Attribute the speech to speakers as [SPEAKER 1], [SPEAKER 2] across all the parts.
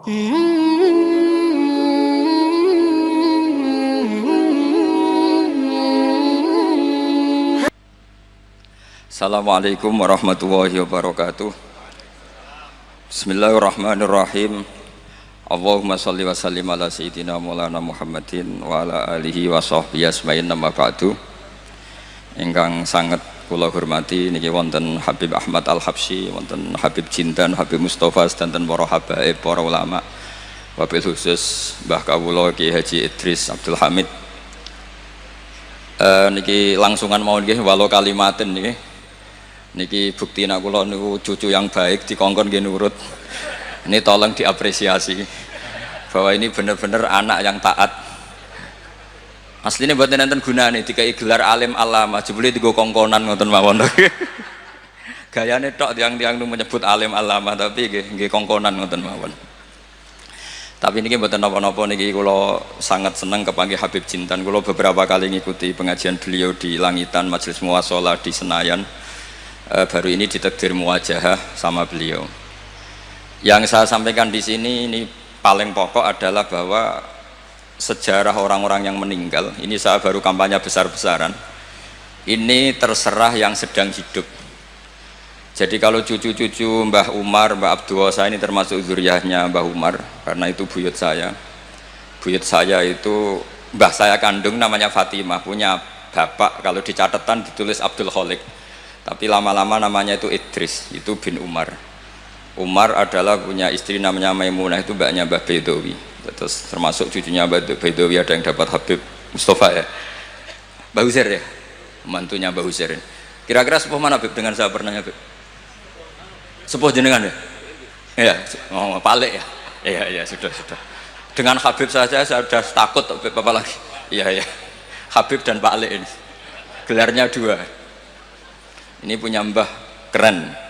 [SPEAKER 1] Assalamualaikum warahmatullahi wabarakatuh. Bismillahirrahmanirrahim. Allahumma sholli wa sallim ala sayyidina maulana Muhammadin wa ala alihi wa sahbihi asma'in nama ba'du. Ingkang sangat kula hormati niki wonten Habib Ahmad Al-Habsyi, wonten Habib Jindan, Habib Mustafa, sedanten para habaib, para ulama, wabil khusus Mbah Kawula Ki Haji Idris Abdul Hamid. Niki langsungan mawon nggih walau kalimatin niki bukti nak kula niku cucu yang baik, dikongkon nggih nurut. Ini tolong diapresiasi bahwa ini benar-benar anak yang taat. Aslinya buat nenten gunane dikai gelar alim alama, jebule digo kongkonan ngoten mawon. Gayane tok tiang-tiang nu menyebut alim alama tapi nggih kongkonan ngoten mawon. Tapi niki mboten napa-napa niki kula sangat seneng kepanggih Habib Jintan. Kula beberapa kali ngikuti pengajian beliau di Langitan Majelis Muwasalah di Senayan. Baru ini ditakdir muwajahah sama beliau. Yang saya sampaikan di sini ini paling pokok adalah bahwa sejarah orang-orang yang meninggal ini saya baru kampanye besar-besaran. Ini terserah yang sedang hidup. Jadi kalau cucu-cucu Mbah Umar, Mbah Abdul Wasa ini termasuk zuriyahnya Mbah Umar karena itu buyut saya. Buyut saya itu mbah saya kandung namanya Fatimah, punya bapak kalau di catatan ditulis Abdul Kholik. Tapi lama-lama namanya itu Idris, itu bin Umar. Umar adalah punya istri namanya Maimunah, itu mbaknya Mbah Bedowi. Terus termasuk cucunya Mbah Bedowi ada yang dapat Habib Mustafa ya. Mbah Husair ya, mantunya Mbah Husair. Kira-kira sepuh mana Habib dengan saya pernah Habib? Sepuh jenengan ya? Iya, oh, Palik ya? Iya, sudah. Dengan Habib saja saya sudah takut Habib apa lagi? Iya, Habib dan Palik ini. Gelarnya dua. Ini punya mbah keren.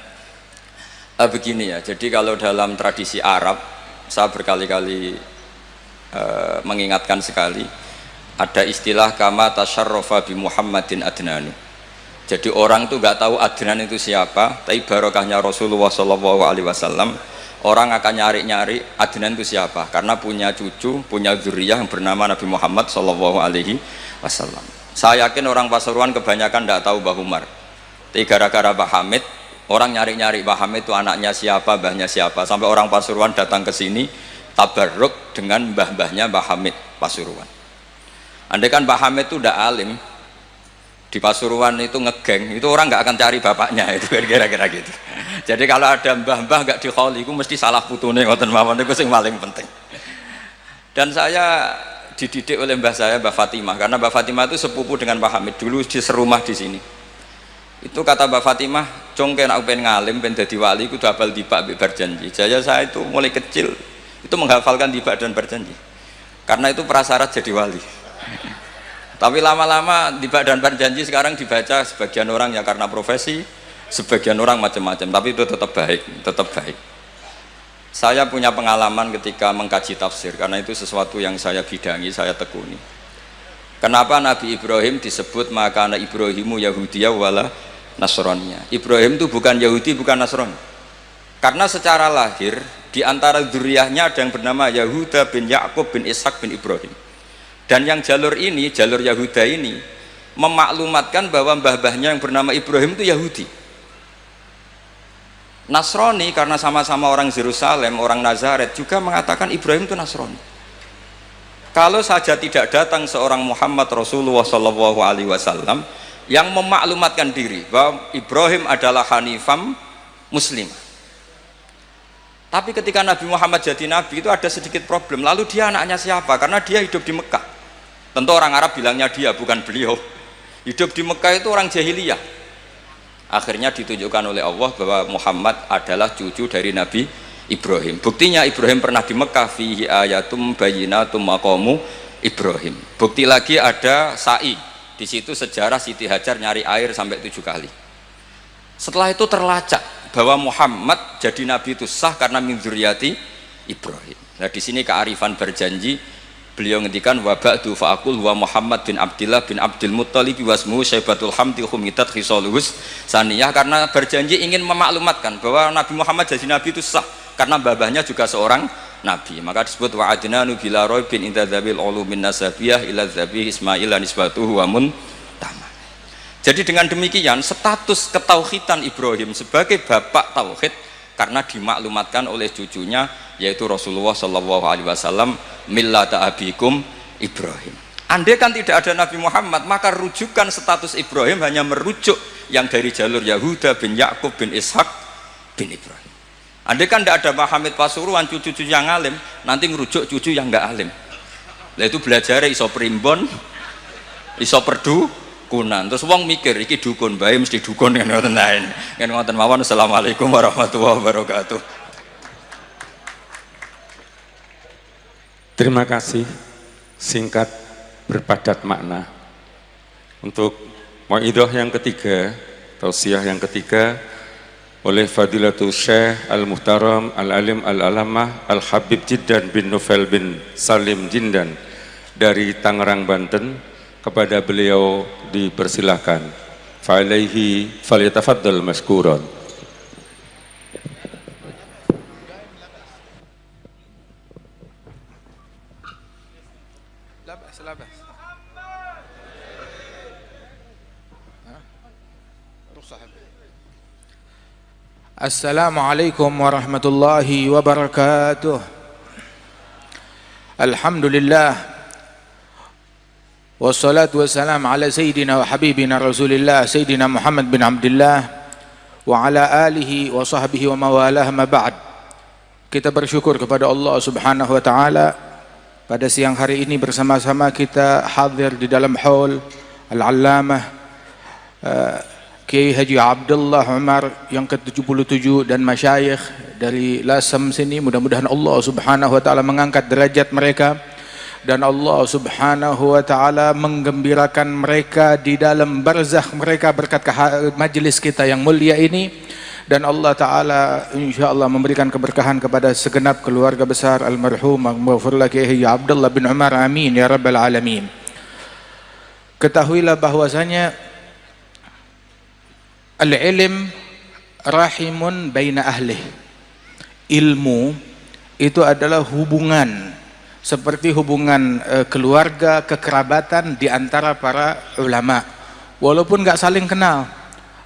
[SPEAKER 1] Begini ya, jadi kalau dalam tradisi Arab, saya berkali-kali mengingatkan sekali, ada istilah kama tasyarrafa bi Muhammadin adnanu. Jadi orang tuh nggak tahu Adnan itu siapa, tapi barokahnya Rasulullah SAW, orang akan nyari-nyari Adnan itu siapa, karena punya cucu, punya zuriyah yang bernama Nabi Muhammad SAW. Saya yakin orang Pasuruan kebanyakan nggak tahu Mbah Umar. Tapi gara-gara Mbah Hamid, orang nyari-nyari Mbah Hamid itu anaknya siapa, mbahnya siapa, sampai orang Pasuruan datang ke sini tabarruk dengan mbah-mbahnya Mbah Hamid Pasuruan. Andai kan Mbah Hamid itu udah alim di Pasuruan itu ngegeng, itu orang nggak akan cari bapaknya, itu kira-kira gitu. Jadi kalau ada mbah-mbah nggak dikholi, itu mesti salah putune ngoten mawon, itu yang paling penting. Dan saya dididik oleh mbah saya, Mbah Fatimah, karena Mbah Fatimah itu sepupu dengan Mbah Hamid, dulu di serumah di sini. Itu kata Mbak Fatimah, cong kena aku pengen ngalim, pengen jadi wali, aku hafal dibak berjanji. Jadi saya itu mulai kecil itu menghafalkan dibak dan berjanji, karena itu prasyarat jadi wali. Tapi lama-lama dibak dan berjanji sekarang dibaca sebagian orang ya karena profesi, sebagian orang macam-macam. Tapi itu tetap baik. Saya punya pengalaman ketika mengkaji tafsir, karena itu sesuatu yang saya bidangi, saya tekuni. Kenapa Nabi Ibrahim disebut makana Ibrahimu Yahudiyah wala Nasroniyah? Ibrahim itu bukan Yahudi, bukan Nasrani. Karena secara lahir di antara dzurriyyahnya ada yang bernama Yahuda bin Yakub bin Ishak bin Ibrahim. Dan yang jalur ini, jalur Yahuda ini memaklumatkan bahwa mbah-mbahnya yang bernama Ibrahim itu Yahudi. Nasrani karena sama-sama orang Yerusalem, orang Nazaret juga mengatakan Ibrahim itu Nasrani. Kalau saja tidak datang seorang Muhammad Rasulullah SAW yang memaklumatkan diri bahwa Ibrahim adalah Hanifam Muslim. Tapi ketika Nabi Muhammad jadi Nabi itu ada sedikit problem. Lalu dia anaknya siapa? Karena dia hidup di Mekah. Tentu orang Arab bilangnya dia, bukan beliau. Hidup di Mekah itu orang jahiliyah. Akhirnya ditunjukkan oleh Allah bahwa Muhammad adalah cucu dari Nabi Ibrahim. Buktinya Ibrahim pernah di Mekah, fihi ayatum bayyinatum maqamu Ibrahim. Bukti lagi ada sa'i. Di situ sejarah Siti Hajar nyari air sampai 7 kali. Setelah itu terlacak bahwa Muhammad jadi nabi itu sah karena min dzurriyyati Ibrahim. Nah, di sini kearifan berjanji, beliau ngendikan wa ba'du fa'aqul wa Muhammad bin Abdillah bin Abdul Muttalib wasmuhu Syaibatul Hamdi khumitat khisaluhus saniyah, karena berjanji ingin memaklumatkan bahwa Nabi Muhammad jadi nabi itu sah karena babahnya juga seorang nabi. Maka disebut wa adnanu bila raibin inda dzabil ulumin nasabiyah ila dzabi Ismail lan nisbatuhu wa muntama. Jadi dengan demikian status ketauhidan Ibrahim sebagai bapak tauhid karena dimaklumatkan oleh cucunya yaitu Rasulullah sallallahu alaihi wasallam millata abikum Ibrahim. Andai kan tidak ada Nabi Muhammad, maka rujukan status Ibrahim hanya merujuk yang dari jalur Yahuda bin Yakub bin Ishak bin Ibrahim. Andai kan tidak ada Muhammad Pasuruan, cucu-cucu yang alim, nanti ngerujuk cucu yang enggak alim. Lah itu belajar iso primbon, iso perdukunan. Terus wong mikir iki dukun bae mesti dukun kan ngoten lain. Kan ngoten mawon. Assalamualaikum warahmatullahi wabarakatuh.
[SPEAKER 2] Terima kasih, singkat berpadat makna. Untuk mauidhah yang ketiga, tausiah yang ketiga oleh Fadilatul Syekh Al-Muhtaram Al-Alim Al-Alamah Al-Habib Jiddan bin Nufail bin Salim Jindan dari Tangerang, Banten, kepada beliau dipersilahkan. Fa'alaihi falyatafaddal mashkuran.
[SPEAKER 3] Assalamualaikum warahmatullahi wabarakatuh. Alhamdulillah wassalatu wassalam ala sayyidina wa habibina rasulillah sayyidina Muhammad bin Abdullah wa ala alihi wa sahbihi wa mawalah ma ba'd. Kita bersyukur kepada Allah subhanahu wa ta'ala pada siang hari ini bersama-sama kita hadir di dalam haul Al-Allamah Kiai Haji Abdullah Umar yang ke-77 dan masyayikh dari Lasem sini. Mudah-mudahan Allah subhanahu wa ta'ala mengangkat derajat mereka dan Allah subhanahu wa ta'ala menggembirakan mereka di dalam barzakh mereka berkat majelis kita yang mulia ini, dan Allah ta'ala insyaAllah memberikan keberkahan kepada segenap keluarga besar almarhum maghfirullah Kiai Haji Abdullah bin Umar, amin ya rabbal alamin. Ketahuilah bahwasanya al-ilm rahimun baina ahlih. Ilmu itu adalah hubungan seperti hubungan keluarga, kekerabatan di antara para ulama. Walaupun nggak saling kenal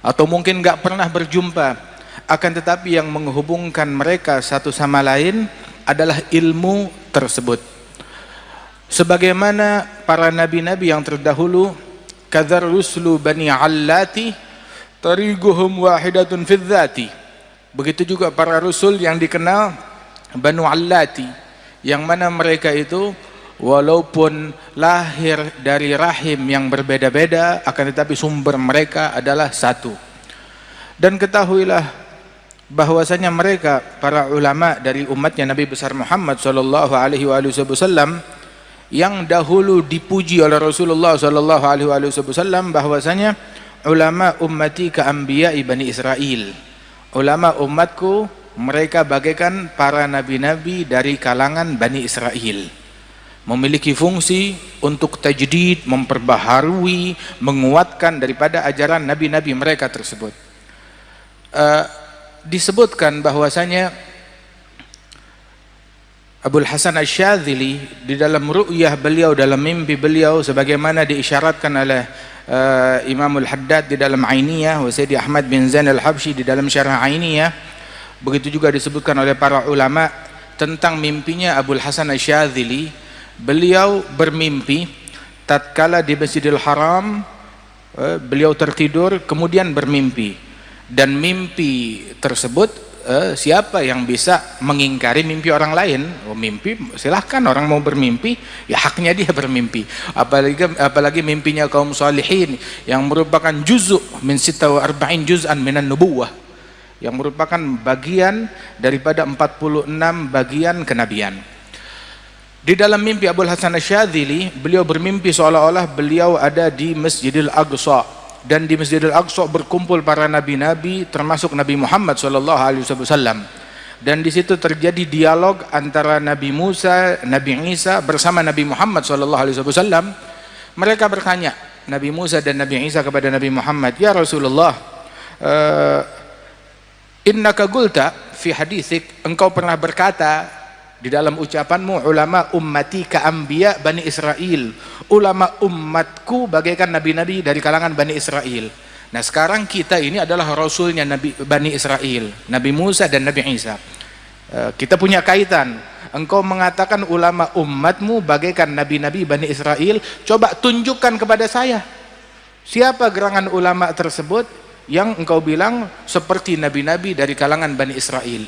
[SPEAKER 3] atau mungkin nggak pernah berjumpa, akan tetapi yang menghubungkan mereka satu sama lain adalah ilmu tersebut. Sebagaimana para nabi-nabi yang terdahulu, kadzar rusulu bani allati tariquhum wahidatun fil dzati. Begitu juga para rasul yang dikenal Banu Allati, yang mana mereka itu walaupun lahir dari rahim yang berbeda-beda akan tetapi sumber mereka adalah satu. Dan ketahuilah bahwasanya mereka para ulama dari umatnya Nabi besar Muhammad sallallahu alaihi wasallam yang dahulu dipuji oleh Rasulullah sallallahu alaihi wasallam bahwasanya ulama ummati ka anbiya'i Bani Israel. Ulama umatku mereka bagaikan para nabi-nabi dari kalangan Bani Israel, memiliki fungsi untuk tajdid, memperbaharui, menguatkan daripada ajaran nabi-nabi mereka tersebut. Disebutkan bahwasanya Abul Hasan Asy-Syadzili di dalam ru'yah beliau, dalam mimpi beliau, sebagaimana diisyaratkan oleh Imamul Haddad di dalam Ainiyah, wa Sayyidi Ahmad bin Zain al-Habsyi di dalam Syarah Ainiyah. Begitu juga disebutkan oleh para ulama tentang mimpinya Abul Hasan Asy-Syadzili. Beliau bermimpi tatkala di Masjidil Haram, beliau tertidur kemudian bermimpi, dan mimpi tersebut siapa yang bisa mengingkari mimpi orang lain? Mimpi silahkan, orang mau bermimpi ya haknya dia bermimpi, apalagi mimpinya kaum salihin yang merupakan juz'u min 46 juz'an minan nubuwah, yang merupakan bagian daripada 46 bagian kenabian. Di dalam mimpi Abul Hasan Asy-Syadzili, beliau bermimpi seolah-olah beliau ada di Masjidil Aqsa, dan di Masjidil Aqsa berkumpul para nabi-nabi termasuk Nabi Muhammad SAW, dan di situ terjadi dialog antara Nabi Musa, Nabi Isa bersama Nabi Muhammad SAW. Mereka bertanya, Nabi Musa dan Nabi Isa kepada Nabi Muhammad, ya Rasulullah, innaka qulta fi haditsik, engkau pernah berkata di dalam ucapanmu, ulama ummati ka anbiya Bani Israel, ulama umatku bagaikan nabi-nabi dari kalangan Bani Israel. Nah sekarang kita ini adalah rasulnya Nabi Bani Israel, Nabi Musa dan Nabi Isa. Kita punya kaitan. Engkau mengatakan ulama umatmu bagaikan nabi-nabi Bani Israel, coba tunjukkan kepada saya siapa gerangan ulama tersebut yang engkau bilang seperti nabi-nabi dari kalangan Bani Israel.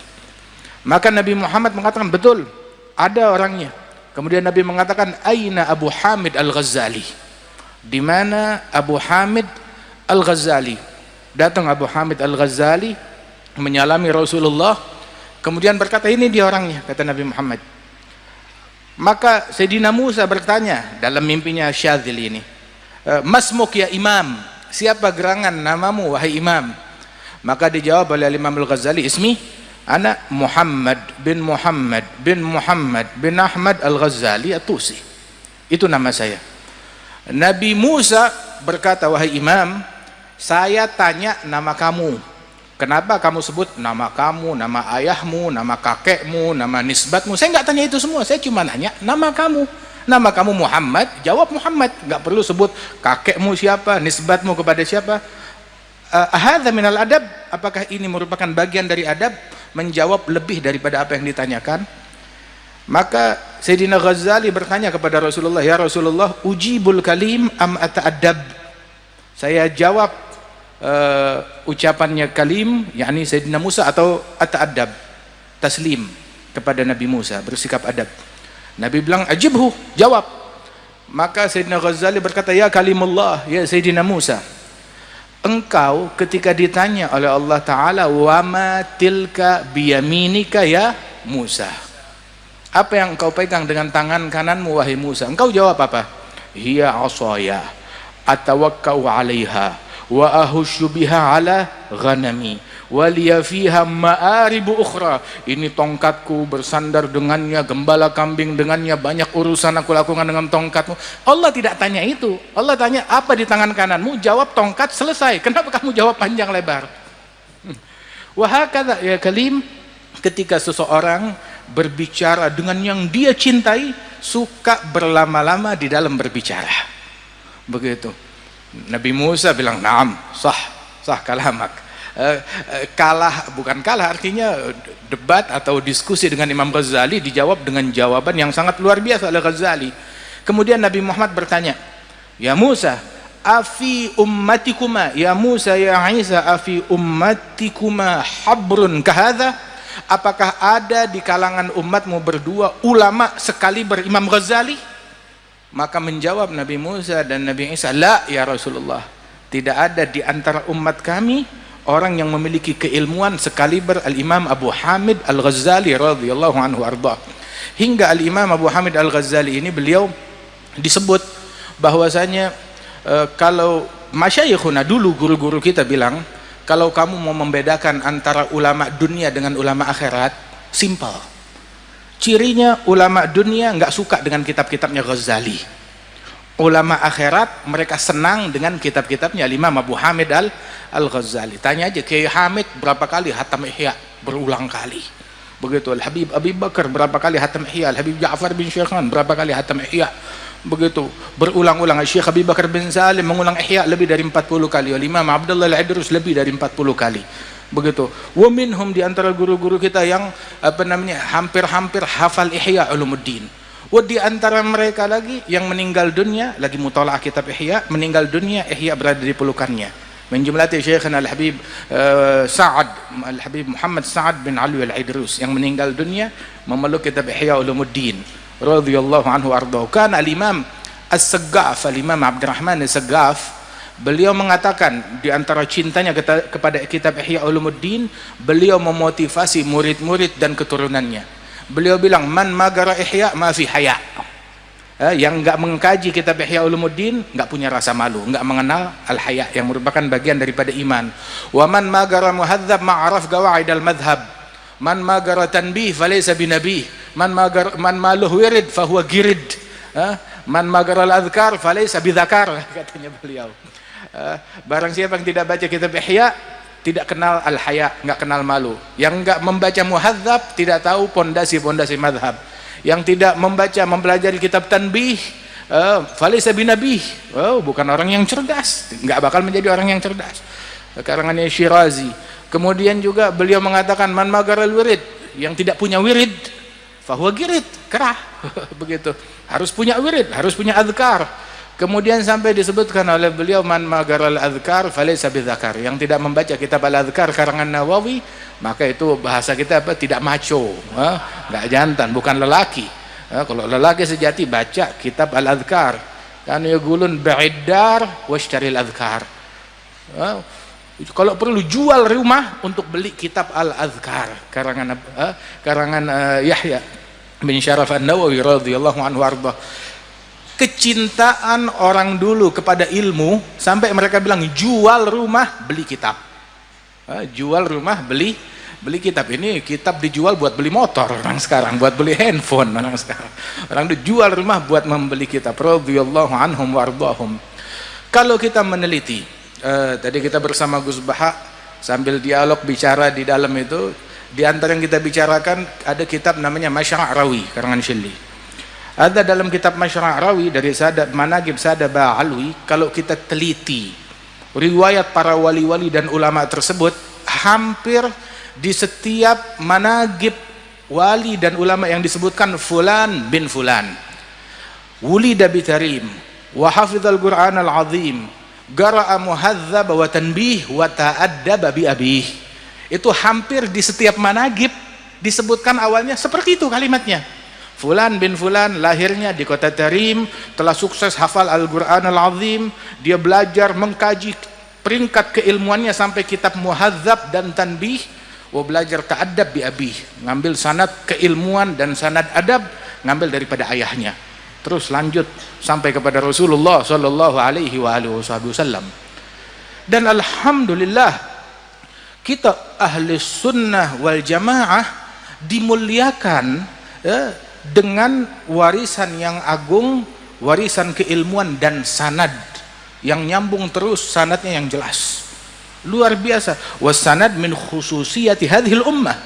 [SPEAKER 3] Maka Nabi Muhammad mengatakan, betul, ada orangnya. Kemudian Nabi mengatakan, aina Abu Hamid Al-Ghazali, di mana Abu Hamid Al-Ghazali? Datang Abu Hamid Al-Ghazali menyalami Rasulullah, kemudian berkata, ini dia orangnya, kata Nabi Muhammad. Maka Sayyidina Musa bertanya dalam mimpinya Syadzili ini, masmuk ya imam, siapa gerangan namamu wahai imam? Maka dijawab oleh Imam Al-Ghazali, ismi ana Muhammad bin Muhammad bin Muhammad bin Ahmad Al-Ghazali At-Tusi, itu nama saya. Nabi Musa berkata, wahai imam, saya tanya nama kamu, kenapa kamu sebut nama kamu, nama ayahmu, nama kakekmu, nama nisbatmu? Saya nggak tanya itu semua, saya cuma nanya nama kamu. Nama kamu Muhammad, jawab Muhammad, nggak perlu sebut kakekmu siapa, nisbatmu kepada siapa. Hadza minal adab, apakah ini merupakan bagian dari adab? Menjawab lebih daripada apa yang ditanyakan. Maka Sayyidina Ghazali bertanya kepada Rasulullah, ya Rasulullah, ujibul kalim am ata'adab? Saya jawab ucapannya kalim, yakni Sayyidina Musa, atau ata'adab, taslim kepada Nabi Musa, bersikap adab. Nabi bilang, ajibhu, jawab. Maka Sayyidina Ghazali berkata, ya kalimullah, ya Sayyidina Musa, engkau ketika ditanya oleh Allah Ta'ala, wama tilka biyaminika ya Musa, apa yang engkau pegang dengan tangan kananmu wahai Musa? Engkau jawab apa? Hiya asaya atawakkau alaiha wa ahusyu biha ala ghanami waliya fiha ma'aribu ukhra. Ini tongkatku, bersandar dengannya, gembala kambing dengannya, banyak urusan aku lakukan dengan tongkatmu. Allah tidak tanya itu. Allah tanya, apa di tangan kananmu? Jawab tongkat, selesai. Kenapa kamu jawab panjang lebar? Wahakadha ya kalim, ketika seseorang berbicara dengan yang dia cintai, suka berlama-lama di dalam berbicara. Begitu. Nabi Musa bilang, naam, sah kalamak. Kalah, bukan kalah, artinya debat atau diskusi dengan Imam Ghazali, dijawab dengan jawaban yang sangat luar biasa oleh Ghazali. Kemudian Nabi Muhammad bertanya, ya Musa, afi ummatikuma, ya Musa ya Isa, afi ummatikuma habrun kahadha? Apakah ada di kalangan umatmu berdua ulama sekaliber Imam Ghazali? Maka menjawab Nabi Musa dan Nabi Isa, la ya Rasulullah, tidak ada di antara umat kami orang yang memiliki keilmuan sekaliber Al-Imam Abu Hamid Al-Ghazali radhiyallahu anhu arda. Hingga Al-Imam Abu Hamid Al-Ghazali ini beliau disebut bahwasanya kalau masyayikhuna dulu, guru-guru kita bilang, kalau kamu mau membedakan antara ulama dunia dengan ulama akhirat, simple. Cirinya ulama dunia nggak suka dengan kitab-kitabnya Ghazali. Ulama akhirat mereka senang dengan kitab-kitabnya Imam Abu Hamid Al-Ghazali. Tanya aja Kiai Hamid berapa kali hatam Ihya, berulang kali. Begitu Al-Habib Abi Bakar berapa kali hatam Ihya, Al-Habib Ja'far bin Syekhan berapa kali hatam Ihya. Begitu berulang-ulang. Syekh Abi Bakar bin Salim mengulang Ihya lebih dari 40 kali. Imam Abdullah Al-Idrus lebih dari 40 kali. Begitu. Wa minhum, di antara guru-guru kita yang hampir-hampir hafal Ihya Ulumuddin. Di antara mereka lagi yang meninggal dunia, lagi mutalaah kitab Ihya, meninggal dunia, Ihya berada di pelukannya. Menjumlati Syekhana Al-Habib Al-Habib Muhammad Sa'ad bin Ali Al-Idrus yang meninggal dunia memeluk kitab Ihya Ulumuddin radhiyallahu anhu ardhahu. Kan Al-Imam As-Saggaf, Al-Imam Abdurrahman As-Saggaf, beliau mengatakan di antara cintanya kepada kitab Ihya Ulumuddin, beliau memotivasi murid-murid dan keturunannya. Beliau bilang, man magara ihya ma fi haya. Yang enggak mengkaji kitab Ihya Ulumuddin enggak punya rasa malu, enggak mengenal al-haya yang merupakan bagian daripada iman. Wa man magara muhadzab ma'araf gawaid al-madhhab. Man magara tanbih falaysa binabih. Man maluh wirid fahuwa girid. Man magara al-adhkar falaysa bidhakar, katanya beliau. Barang siapa yang tidak baca kitab Ihya, tidak kenal al-haya, nggak kenal malu. Yang nggak membaca muhadzab tidak tahu pondasi-pondasi madhab. Yang tidak membaca, mempelajari kitab tanbih, falaysa binabih, bukan orang yang cerdas, nggak bakal menjadi orang yang cerdas. Karangannya Syirazi. Kemudian juga beliau mengatakan man magaral wirid, yang tidak punya wirid fahuwa girid, kerah. Begitu, harus punya wirid, harus punya azkar. Kemudian sampai disebutkan oleh beliau man magaral azkar falaysa bidzakar, yang tidak membaca kitab al-azkar karangan Nawawi, maka itu bahasa kita apa, tidak maco, nggak jantan, bukan lelaki. Kalau lelaki sejati baca kitab al-azkar, kan yaqulun ba'idar washtaril azkar. Kalau perlu jual rumah untuk beli kitab al-azkar karangan Yahya bin Syaraf an-Nawawi radhiyallahu anhu arba. Kecintaan orang dulu kepada ilmu sampai mereka bilang jual rumah beli kitab. Jual rumah beli kitab. Ini kitab dijual buat beli motor orang sekarang, buat beli handphone orang sekarang. Orang dijual rumah buat membeli kitab radhiyallahu anhum wardahum. Kalau kita meneliti, tadi kita bersama Gus Baha sambil dialog bicara di dalam itu, di antara yang kita bicarakan ada kitab namanya Masyarawi karangan Syilli. Ada dalam kitab Masyarawi dari Sadat Managib Sada Ba'alwi, kalau kita teliti riwayat para wali-wali dan ulama tersebut, hampir di setiap managib wali dan ulama yang disebutkan fulan bin fulan wulida bitarim wa hafizal Qur'an al-azim gara'a muhadzab wa tanbih wa ta'addaba bi abih. Itu hampir di setiap managib disebutkan awalnya seperti itu kalimatnya. Fulan bin fulan lahirnya di kota Tarim, telah sukses hafal Al-Qur'an al-azim, dia belajar mengkaji peringkat keilmuannya sampai kitab muhadzab dan tanbih, wa belajar ta'addab bi abih, ngambil sanad keilmuan dan sanad adab ngambil daripada ayahnya. Terus lanjut sampai kepada Rasulullah sallallahu alaihi wa alihi wasallam. Dan alhamdulillah kita ahli sunnah wal jamaah dimuliakan dengan warisan yang agung, warisan keilmuan dan sanad yang nyambung terus, sanadnya yang jelas, luar biasa. Wasanad min khususiyati hadhil ummah.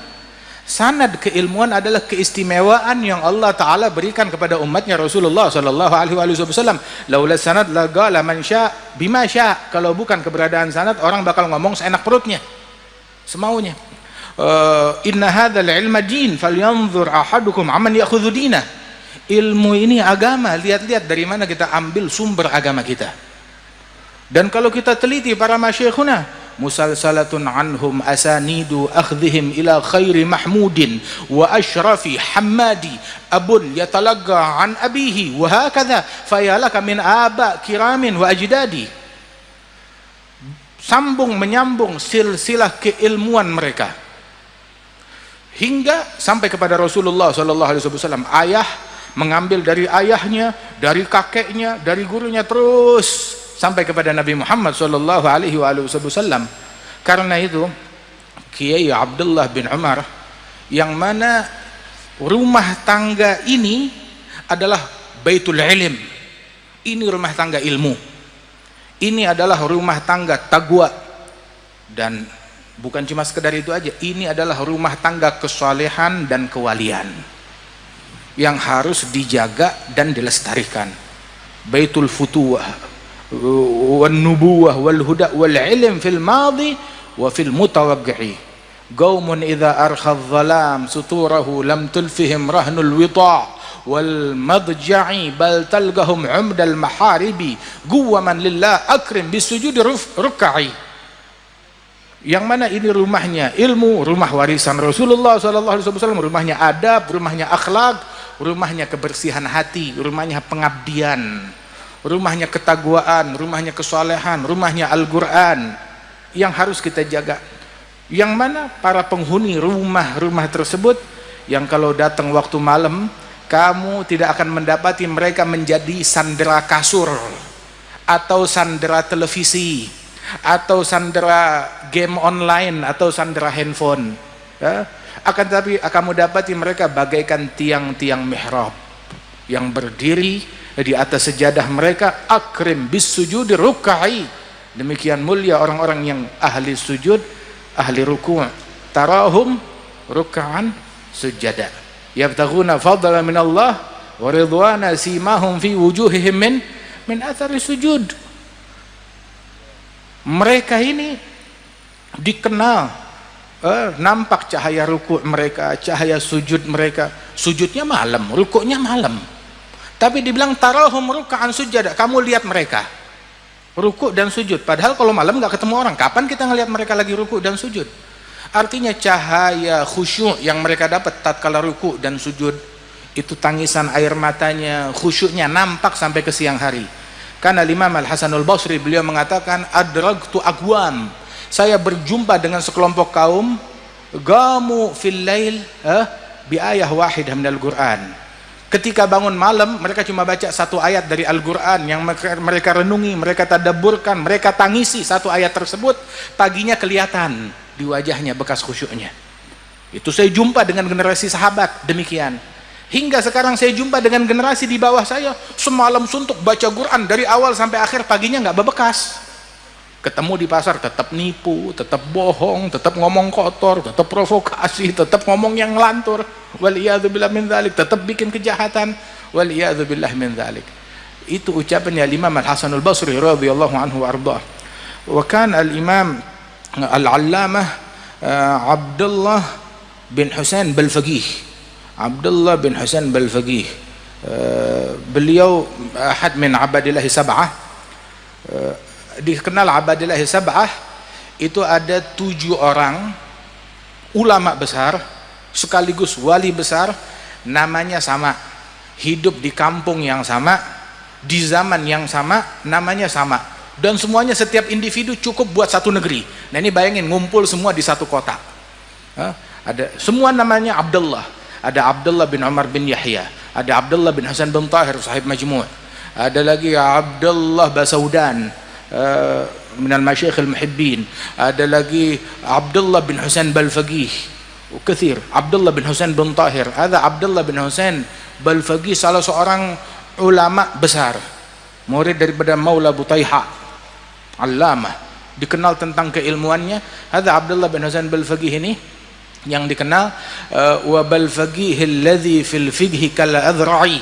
[SPEAKER 3] Sanad keilmuan adalah keistimewaan yang Allah Ta'ala berikan kepada umatnya Rasulullah sallallahu alaihi wasallam. Laula sanad laqala man sya' bima sya'. Kalau bukan keberadaan sanad, orang bakal ngomong seenak perutnya, semaunya. Inna hadzal ilma din falyanzur ahadukum amman ya'khudhu dinah. Ilmu ini agama, lihat-lihat dari mana kita ambil sumber agama kita. Dan kalau kita teliti para masyayikhuna, musalsalatun anhum asanidu akhdhihim ila khairi mahmudin wa ashrafi hammadi abun yatalagga an abihi wa hakadha fayalaka min aba kiramin wa ajdadi. Sambung menyambung silsilah keilmuan mereka hingga sampai kepada Rasulullah sallallahu alaihi wasallam. Ayah mengambil dari ayahnya, dari kakeknya, dari gurunya, terus sampai kepada Nabi Muhammad sallallahu alaihi wasallam. Karena itu Kiai Abdullah bin Umar, yang mana rumah tangga ini adalah baitul ilm, ini rumah tangga ilmu, ini adalah rumah tangga taqwa, dan bukan cuma sekedar itu aja, ini adalah rumah tangga kesalehan dan kewalian yang harus dijaga dan dilestarikan. Baitul futuwah wan nubuwah wal huda wal ilm fil madi wa fil mutawaqqi'i. Qaumun idza arkha adh-dhalam suturahu lam tulfihim rahnul wita' wal madja'i bal talgahum 'umdal maharibi guwaman lillah akrim bisujudi ruk'i. Yang mana ini rumahnya ilmu, rumah warisan Rasulullah SAW, rumahnya adab, rumahnya akhlak, rumahnya kebersihan hati, rumahnya pengabdian, rumahnya ketakwaan, rumahnya kesalehan, rumahnya Al-Quran yang harus kita jaga. Yang mana para penghuni rumah-rumah tersebut, yang kalau datang waktu malam, kamu tidak akan mendapati mereka menjadi sandera kasur atau sandera televisi atau sandera game online atau sandera handphone, akan tetapi kamu dapati mereka bagaikan tiang-tiang mihrab yang berdiri di atas sejadah mereka, akrim bis sujudi ruk'i. Demikian mulia orang-orang yang ahli sujud ahli ruku' tarahum ruk'an sujada yabtaghuna fadlan min Allah wa ridwana simahum fi wujuhihim min athari sujud. Mereka ini dikenal nampak cahaya ruku' mereka, cahaya sujud mereka. Sujudnya malam, rukuknya malam, tapi dibilang tarahum ruk'an sujada, kamu lihat mereka ruku' dan sujud. Padahal kalau malam nggak ketemu orang, kapan kita ngelihat mereka lagi ruku' dan sujud? Artinya cahaya khusyuk yang mereka dapat tatkala ruku' dan sujud itu, tangisan air matanya, khusyuknya nampak sampai ke siang hari. Karena Imam Al-Hasanul Basri beliau mengatakan, adragtu aqwam, saya berjumpa dengan sekelompok kaum, gamu fil lail bi ayah wahidah minal Qur'an. Ketika bangun malam mereka cuma baca satu ayat dari Al-Qur'an yang mereka renungi, mereka tadabburkan, mereka tangisi satu ayat tersebut. Paginya kelihatan di wajahnya bekas khusyuknya. Itu saya jumpa dengan generasi sahabat demikian. Hingga sekarang saya jumpa dengan generasi di bawah saya, semalam suntuk baca Quran dari awal sampai akhir, paginya nggak bebekas. Ketemu di pasar tetap nipu, tetap bohong, tetap ngomong kotor, tetap provokasi, tetap ngomong yang ngelantur, waliyadzubillah min dzalik, tetap bikin kejahatan, waliyadzubillah min dzalik. Itu ucapannya Imam Al-Hasanul Basri radhiyallahu anhu wa ardhah. Wa kana al-Imam Al-Allamah Abdullah bin Husain Balfaqih, Abdullah bin Husain Balfaqih, beliau ahad min abadillah sab'ah. Dikenal abadillah sab'ah itu ada 7 orang ulama besar sekaligus wali besar, namanya sama, hidup di kampung yang sama, di zaman yang sama, namanya sama, dan semuanya setiap individu cukup buat satu negeri. Nah ini bayangin ngumpul semua di satu kota. Ada semua namanya Abdullah, ada Abdullah bin Umar bin Yahya, ada Abdullah bin Hasan bin Tahir sahib Majmu', ada lagi Abdullah Basaudan minal masyayikh al-muhibbin, ada lagi Abdullah bin Husain Balfaqih, kathir, Abdullah bin Husain bin Tahir. Ada Abdullah bin Husain Balfaqih salah seorang ulama besar, murid daripada Maula Butaiha, allamah, dikenal tentang keilmuannya. Ada Abdullah bin Husain Balfaqih ini yang dikenal wa Balfaqih alladhi fil fiqhi kal adhra'i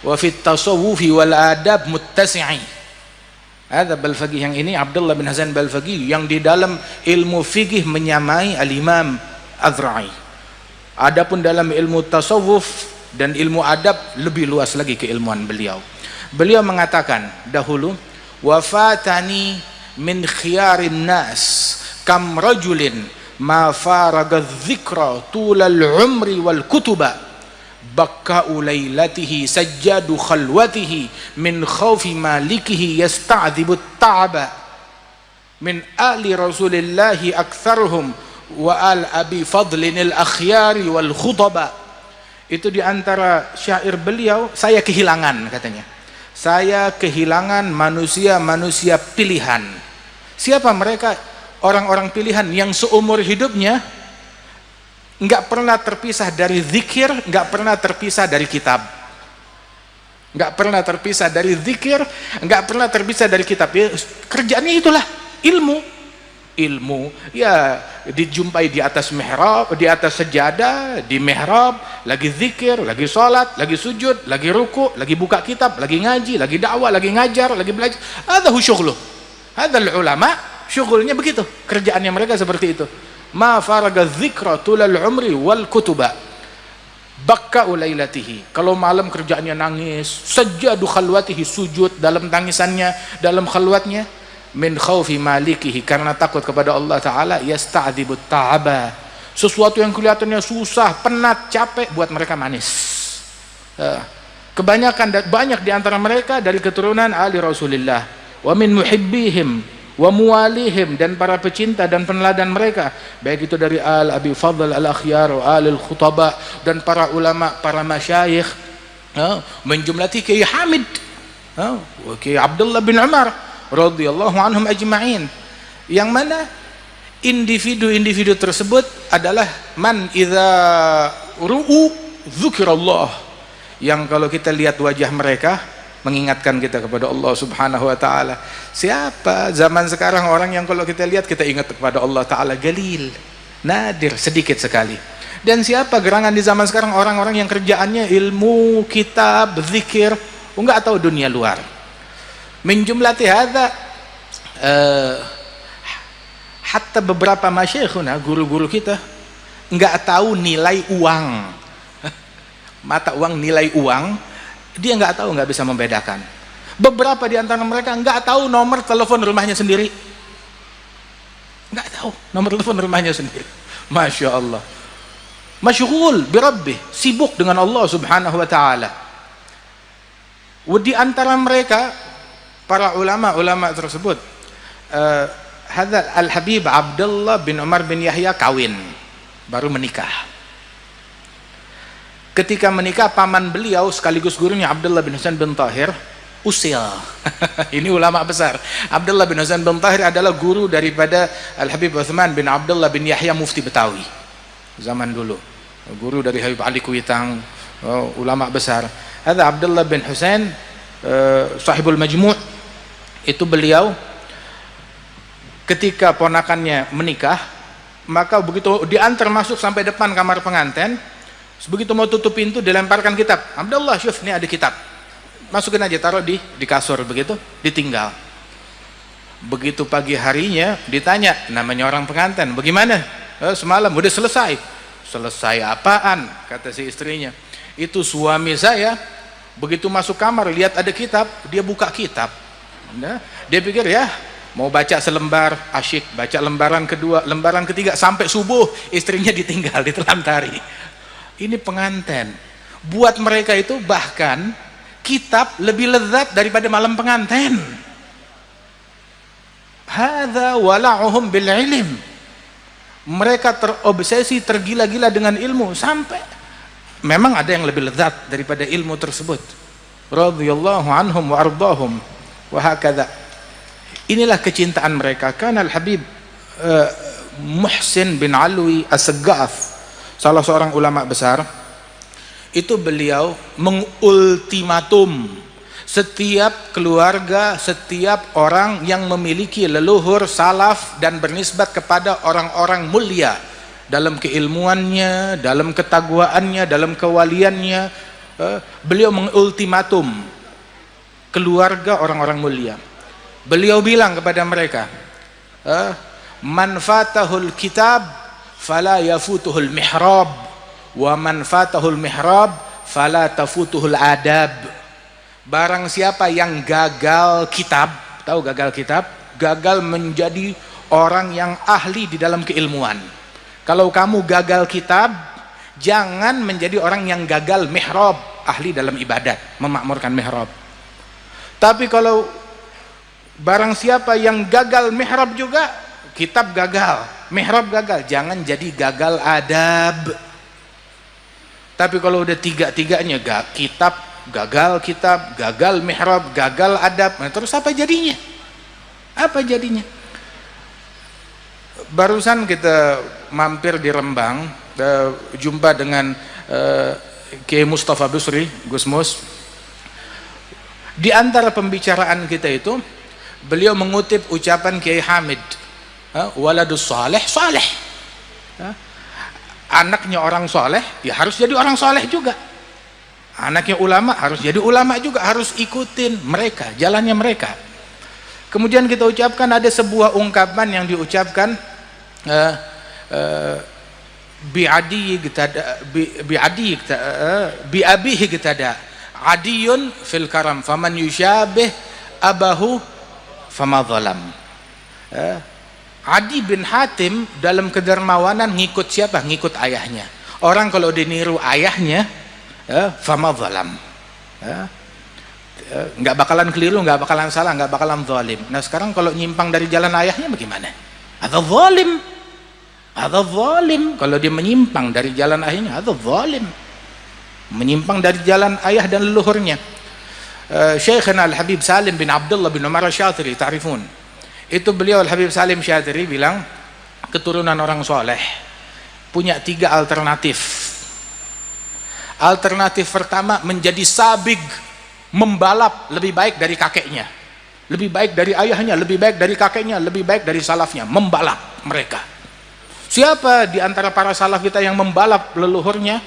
[SPEAKER 3] wa fit tasawwufi wal adab muttasi'i. Ada Balfaqih yang ini, Abdullah bin Hasan Balfaqih, yang di dalam ilmu fikih menyamai al-Imam Adhra'i. Adapun dalam ilmu tasawuf dan ilmu adab lebih luas lagi keilmuan beliau. Beliau mengatakan dahulu, wafatani min khiyarin nas kam rajulin ma faraga dzikra tulal umri wal kutuba bakka'u lailatihi sajjadu khalwatihi min khawfi malikihi yasta'dhibu ta'aba min ali rasulillahi aktsaruhum wa al abi fadlin al akhyari wal khutaba. Itu diantara syair beliau, saya kehilangan, katanya, saya kehilangan manusia-manusia pilihan. Siapa mereka? Orang-orang pilihan yang seumur hidupnya nggak pernah terpisah dari zikir, nggak pernah terpisah dari kitab, nggak pernah terpisah dari zikir, nggak pernah terpisah dari kitab. Ya, kerjaannya itulah ilmu ya, dijumpai di atas mihrab, di atas sejadah, di mihrab, lagi zikir, lagi sholat, lagi sujud, lagi ruku, lagi buka kitab, lagi ngaji, lagi dakwah, lagi ngajar, lagi belajar. Hadza syughluh, hadzal ulama syughulnya begitu, kerjaannya mereka seperti itu. Ma faraga dzikra tulal umri wal kutuba bakka'u lailatihi, kalau malam kerjaannya nangis, sajjadu khalwatihi, sujud dalam tangisannya, dalam khalwatnya, min khaufi malikihi, karena takut kepada Allah Ta'ala, yasta'dhibu ta'aba, sesuatu yang kelihatannya susah, penat, capek, buat mereka manis. Kebanyakan, banyak di antara mereka dari keturunan ali Rasulillah, wa min muhibbihim wa muwalihim, dan para pecinta dan peneladan mereka, baik itu dari al abi fadl al akhyar wa al khutaba, dan para ulama, para masyayikh, menjumlati Kiai Hamid, Kiai Abdullah bin Umar radhiyallahu anhum ajma'in, yang mana individu-individu tersebut adalah man idza ru'u dzikrallah, yang kalau kita lihat wajah mereka mengingatkan kita kepada Allah Subhanahu wa taala. Siapa zaman sekarang orang yang kalau kita lihat kita ingat kepada Allah taala? Galil, nadir, sedikit sekali. Dan siapa gerangan di zaman sekarang? Orang-orang yang kerjaannya ilmu, kitab, zikir, enggak tahu dunia luar. Min jumlati hadza hatta beberapa masyayikhuna, guru-guru kita, enggak tahu nilai uang. Mata uang, nilai uang, dia enggak tahu, enggak bisa membedakan. Beberapa di antara mereka enggak tahu nomor telepon rumahnya sendiri. Enggak tahu nomor telepon rumahnya sendiri. Masya Allah. Masyghul bi rabbih, sibuk dengan Allah Subhanahu wa taala. Di antara mereka para ulama-ulama tersebut, hadza Al-Habib Abdullah bin Umar bin Yahya kawin, baru menikah. Ketika menikah, paman beliau sekaligus gurunya Abdullah bin Husain bin Tahir usil. Ini ulama besar. Abdullah bin Husain bin Tahir adalah guru daripada Al-Habib Uthman bin Abdullah bin Yahya mufti Betawi zaman dulu, guru dari Habib Ali Kuitang, ulama besar. Ada Abdullah bin Husain sahibul majmu', itu beliau ketika ponakannya menikah, maka begitu diantar masuk sampai depan kamar pengantin, begitu mau tutup pintu dilemparkan kitab. Abdullah, syuf, ini ada kitab, masukin aja, taruh di kasur, begitu ditinggal. Begitu pagi harinya ditanya, namanya orang pengantin, bagaimana? Semalam udah selesai. Selesai apaan? Kata si istrinya, itu suami saya begitu masuk kamar lihat ada kitab, dia buka kitab. Nah, dia pikir ya mau baca selembar, asyik, baca lembaran kedua, lembaran ketiga, sampai subuh istrinya ditinggal, diterlantari. Ini pengantin. Buat mereka itu bahkan kitab lebih lezat daripada malam pengantin. Hadza wala'uhum bil ilm. Mereka terobsesi, tergila-gila dengan ilmu, sampai memang ada yang lebih lezat daripada ilmu tersebut. Radhiyallahu anhum wa ardahum wa hakadha. Inilah kecintaan mereka. Karena Al-Habib Muhsin bin Alwi As-Saggaf, salah seorang ulama besar, itu beliau mengultimatum setiap keluarga, setiap orang yang memiliki leluhur salaf dan bernisbat kepada orang-orang mulia dalam keilmuannya, dalam ketagwaannya, dalam kewaliannya. Beliau mengultimatum keluarga orang-orang mulia. Beliau bilang kepada mereka, man fatahul kitab fala yafutuhul mihrab, wa man fatahul mihrab fala tafutuhul adab. Barang siapa yang gagal kitab, tahu gagal kitab? Gagal menjadi orang yang ahli di dalam keilmuan. Kalau kamu gagal kitab, jangan menjadi orang yang gagal mihrab, ahli dalam ibadat, memakmurkan mihrab. Tapi kalau barang siapa yang gagal mihrab juga, kitab gagal, mihrab gagal, jangan jadi gagal adab. Tapi kalau udah tiga-tiganya, kitab gagal, kitab gagal, mihrab gagal, adab, nah terus apa jadinya? Apa jadinya? Barusan kita mampir di Rembang, jumpa dengan Kiai Mustafa Busri, Gus Mus. Di antara pembicaraan kita itu, beliau mengutip ucapan Kiai Hamid, waladus saleh saleh, anaknya orang saleh ya harus jadi orang saleh juga, anaknya ulama harus jadi ulama juga, harus ikutin mereka, jalannya mereka. Kemudian kita ucapkan, ada sebuah ungkapan yang diucapkan bi'adi bi'abihi gitada adiyun fil karam faman yusyabih abahu fama zalam. Adi bin Hatim dalam kedermawanan ngikut siapa? Ngikut ayahnya. Orang kalau diniru ayahnya, fama zalam, nggak bakalan keliru, nggak bakalan salah, nggak bakalan zalim. Nah sekarang kalau nyimpang dari jalan ayahnya bagaimana? Atau zalim, atau zalim. Kalau dia menyimpang dari jalan ayahnya, atau zalim, menyimpang dari jalan ayah dan leluhurnya. Syekhana Al-Habib Salim bin Abdullah bin Umar Syatiri, ta'rifun, itu beliau Al-Habib Salim Syatiri bilang, keturunan orang soleh punya 3 alternatif. Alternatif pertama, menjadi sabig, membalap lebih baik dari kakeknya, lebih baik dari ayahnya, lebih baik dari kakeknya, lebih baik dari salafnya, membalap mereka. Siapa di antara para salaf kita yang membalap leluhurnya?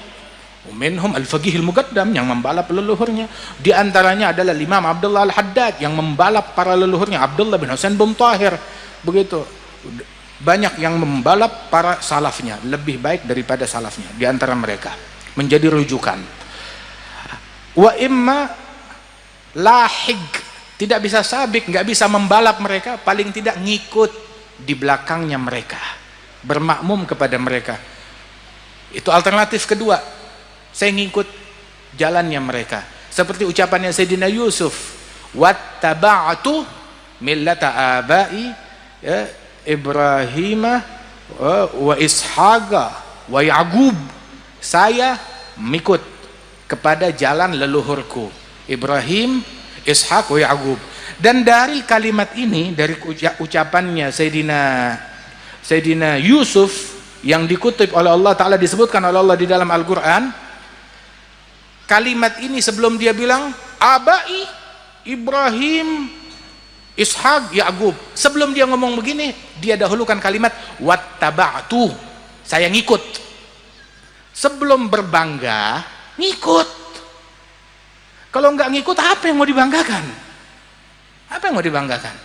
[SPEAKER 3] Minhum al-faqih al-muqaddam, yang membalap leluhurnya. Di antaranya adalah Imam Abdullah al-Haddad yang membalap para leluhurnya, Abdullah bin Husain bin Tahir. Begitu banyak yang membalap para salafnya, lebih baik daripada salafnya di antara mereka, menjadi rujukan. Wa imma lahig, tidak bisa sabik, nggak bisa membalap mereka, paling tidak ngikut di belakangnya mereka, bermakmum kepada mereka. Itu alternatif kedua, saya ngikut jalannya mereka, seperti ucapannya Sayyidina Yusuf, wattaba'tu millata abai Ibrahim wa Ishaqa wa Ya'qub, saya mengikut kepada jalan leluhurku Ibrahim, Ishaq wa Ya'qub. Dan dari kalimat ini, dari ucapannya Sayyidina Yusuf yang dikutip oleh Allah Ta'ala, disebutkan oleh Allah di dalam Al-Quran, kalimat ini sebelum dia bilang abai Ibrahim, Ishaq, Ya'qub, sebelum dia ngomong begini, dia dahulukan kalimat wattaba'tu, saya ngikut. Sebelum berbangga, ngikut. Kalau nggak ngikut, apa yang mau dibanggakan? Apa yang mau dibanggakan?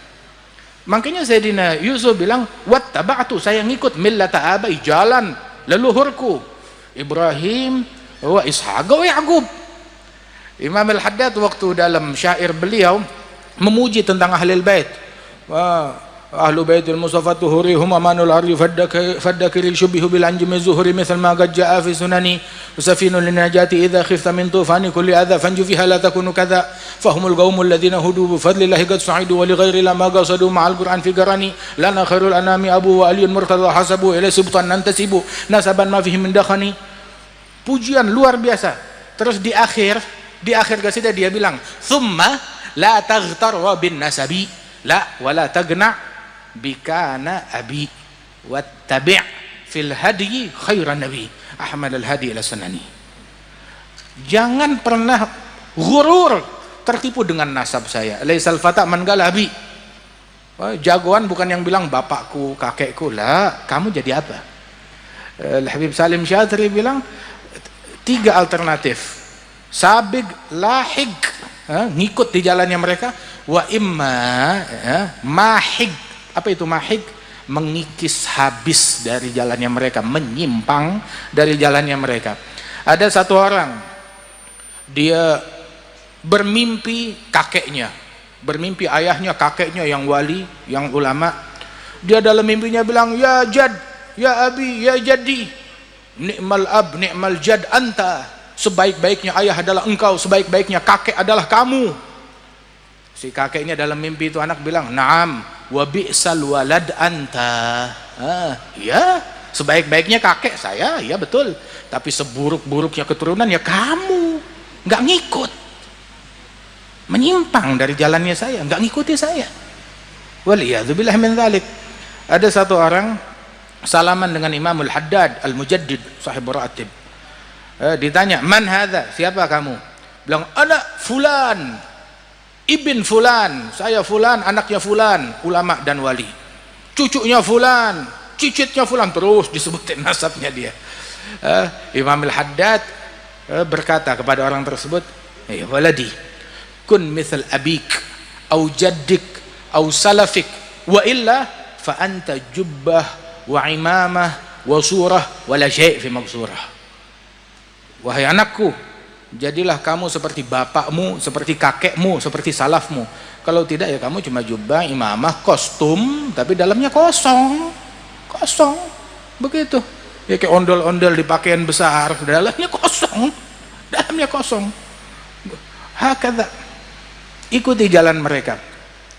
[SPEAKER 3] Makanya Sayyidina Yusuf bilang wattaba'tu, saya ngikut millata abai, jalan leluhurku Ibrahim wa Ishaq wa Ya'qub. Imam Al-Haddad waktu dalam syair beliau memuji tentang ahlul bait. Ahlu baitul Mustafa tuhurihum amanul ardi faddakiri syubihu bil anjumi zuhuri mithal ma qad jaa fi sunani usafinu linajati idha khifta min tufani kulli adha fanju fiha la takunu kadha fahumul qaumul ladina hudu bi fadlillahi qad su'idu wa li ghairi la ma qasadu ma'al qur'an fi garani lana khairul anami abu wa aliyun murtada hasabu ila subtan nantasibu nasaban ma fihi min dakhani. Pujian luar biasa. Terus di akhir qasidah dia bilang thumma la taghtar bin nasabi la wala tagna bikana abi wattabi' fil hadi khairan nabi Ahmad al-Hadi ila Sanani. Jangan pernah ghurur, tertipu dengan nasab saya. Laisal fata man qala abi. Jagoan bukan yang bilang bapakku, kakekku. Lah, kamu jadi apa? Al-Habib Salim Syadri bilang 3 alternatif. Sabig, lahig, ngikut di jalannya mereka, wa imma mahig. Apa itu mahig? Mengikis habis dari jalannya mereka, menyimpang dari jalannya mereka. Ada satu orang, dia bermimpi kakeknya, bermimpi ayahnya, kakeknya yang wali, yang ulama. Dia dalam mimpinya bilang, ya jad, ya abi, ya jadi, ni'mal ab, ni'mal jad anta. Sebaik-baiknya ayah adalah engkau, sebaik-baiknya kakek adalah kamu. Si kakeknya dalam mimpi itu anak bilang, "Na'am, wa bi'sal walad anta." Ya, sebaik-baiknya kakek saya, ya betul. Tapi seburuk-buruknya keturunan ya kamu. Enggak ngikut. Menyimpang dari jalannya saya, enggak ngikuti saya. Waliyadzubillah min dzalik. Ada satu orang salaman dengan Imamul Haddad Al-Mujaddid sahib Ratib. Ditanya, "Man hadza?" Siapa kamu? Bilang, "Ana fulan. Ibn fulan, saya fulan, anaknya fulan, ulama dan wali. Cucunya fulan, cicitnya fulan," terus disebutin nasabnya dia. Imam Al-Haddad berkata kepada orang tersebut, "Ya waladi, kun mithal abik, au jaddik, au salafik, wa illa fa anta jubbah, wa imamah, wa surah, wa la syai' fi magsurah." Wahai anakku, jadilah kamu seperti bapakmu, seperti kakekmu, seperti salafmu. Kalau tidak ya kamu cuma jubah, imamah, kostum, tapi dalamnya kosong. Kosong. Begitu. Ya kayak ondel-ondel di pakaian besar, dalamnya kosong. Dalamnya kosong. Hakadha. Ikuti jalan mereka.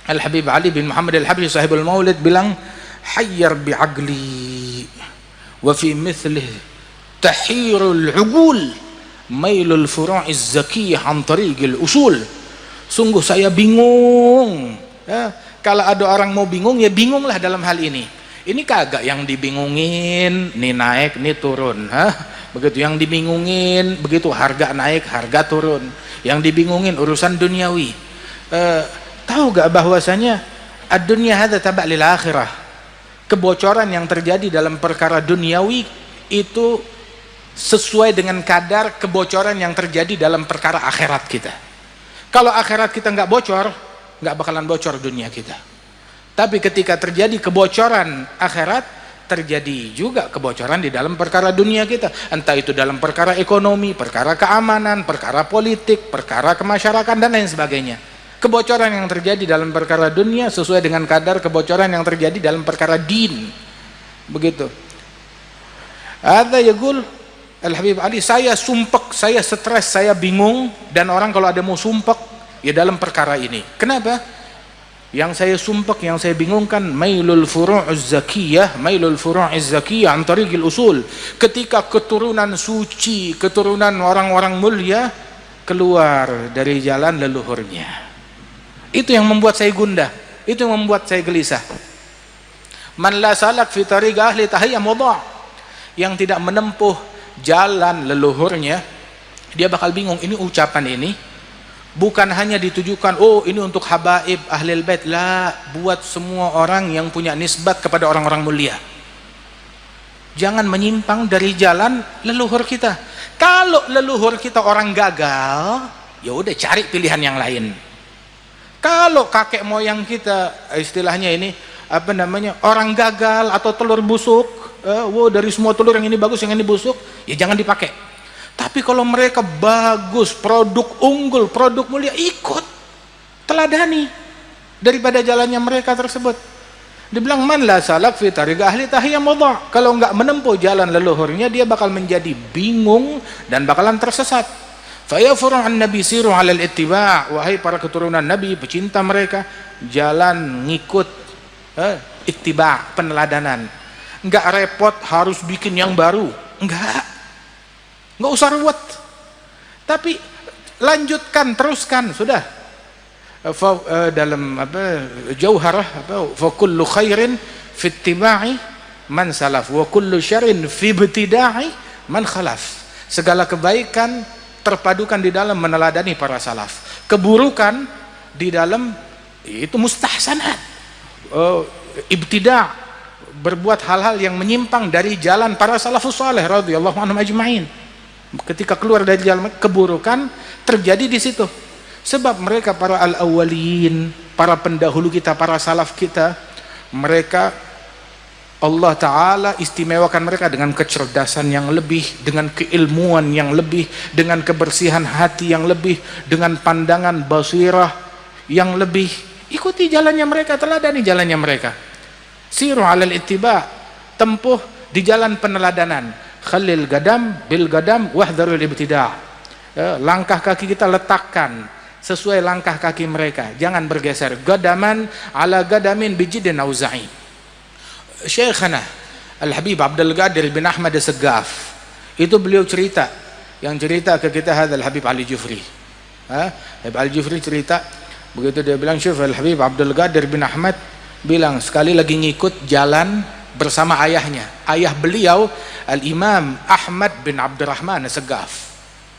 [SPEAKER 3] Al-Habib Ali bin Muhammad Al-Habib sahibul Maulid bilang, "Hayyar bi'aqli wa fi mithlih tahirul ugul mailul furu'iz zakiyah an tariqil usul." Sungguh saya bingung. Ya, kalau ada orang mau bingung, ya bingunglah dalam hal ini. Ini kagak yang dibingungin, nih naik, nih turun. Begitu yang dibingungin, begitu harga naik, harga turun. Yang dibingungin urusan duniawi. Tahu gak bahwasanya ad-dunya hadza taba' lil akhirah. Kebocoran yang terjadi dalam perkara duniawi itu sesuai dengan kadar kebocoran yang terjadi dalam perkara akhirat kita. Kalau akhirat kita nggak bocor, nggak bakalan bocor dunia kita. Tapi ketika terjadi kebocoran akhirat, terjadi juga kebocoran di dalam perkara dunia kita. Entah itu dalam perkara ekonomi, perkara keamanan, perkara politik, perkara kemasyarakatan dan lain sebagainya. Kebocoran yang terjadi dalam perkara dunia sesuai dengan kadar kebocoran yang terjadi dalam perkara din. Begitu. Ada yaqul Al-Habib Ali, saya sumpek, saya stres, saya bingung, dan orang kalau ada mau sumpek ya dalam perkara ini. Kenapa? Yang saya sumpek, yang saya bingungkan, mailul furu'uz zakiyah, mailul furu'iz zakiyah an tariqil usul. Ketika keturunan suci, keturunan orang-orang mulia keluar dari jalan leluhurnya. Itu yang membuat saya gundah, itu yang membuat saya gelisah. Man la salak fi tariq ahli tahiyyah mudha'. Yang tidak menempuh jalan leluhurnya, dia bakal bingung. Ini ucapan ini bukan hanya ditujukan, oh ini untuk habaib ahlil bait, la, buat semua orang yang punya nisbat kepada orang-orang mulia. Jangan menyimpang dari jalan leluhur kita. Kalau leluhur kita orang gagal, ya udah cari pilihan yang lain. Kalau kakek moyang kita, istilahnya ini apa namanya, orang gagal atau telur busuk, dari semua telur yang ini bagus, yang ini busuk, ya jangan dipakai. Tapi kalau mereka bagus, produk unggul, produk mulia, ikut, teladani daripada jalannya mereka tersebut. Dibilang man la salak fi tariq ahli tahiyyah mudha'. Kalau enggak menempuh jalan leluhurnya, dia bakal menjadi bingung dan bakalan tersesat. Fa ya furu'an nabi siru 'alal ittiba'. Wahai para keturunan nabi, pecinta mereka, jalan ngikut ittiba', peneladanan. Enggak repot harus bikin yang baru, enggak usah ruwet, tapi lanjutkan, teruskan, sudah. Dalam apa jauharah, fa kullu khairin fi ittiba'i man salaf wa kullu syarrin fi ibtida'i man khalaf. Segala kebaikan terpadukan di dalam meneladani para salaf, keburukan di dalam itu mustahsanat, ibtida', berbuat hal-hal yang menyimpang dari jalan para salafus saleh radhiyallahu anhum ajma'in. Ketika keluar dari jalan keburukan, terjadi di situ. Sebab mereka para al-awwalin, para pendahulu kita, para salaf kita, mereka Allah Ta'ala istimewakan mereka dengan kecerdasan yang lebih, dengan keilmuan yang lebih, dengan kebersihan hati yang lebih, dengan pandangan basirah yang lebih. Ikuti jalannya mereka, teladani jalannya mereka. Siru alal ittiba', tempuh di jalan peneladanan. Khalil gadam bil gadam wahdharul ibtida'. Langkah kaki kita letakkan sesuai langkah kaki mereka, jangan bergeser. Gadaman ala gadamin bijidin auza'i. Syekhana Al-Habib Abdul Qadir bin Ahmad As-Saggaf, itu beliau cerita, yang cerita ke kita hadal Habib Ali Jufri. Habib Ali Jufri cerita, begitu dia bilang, Syekh Al-Habib Abdul Qadir bin Ahmad bilang sekali lagi ngikut jalan bersama ayahnya. Ayah beliau Al-Imam Ahmad bin Abdurrahman As-Saggaf.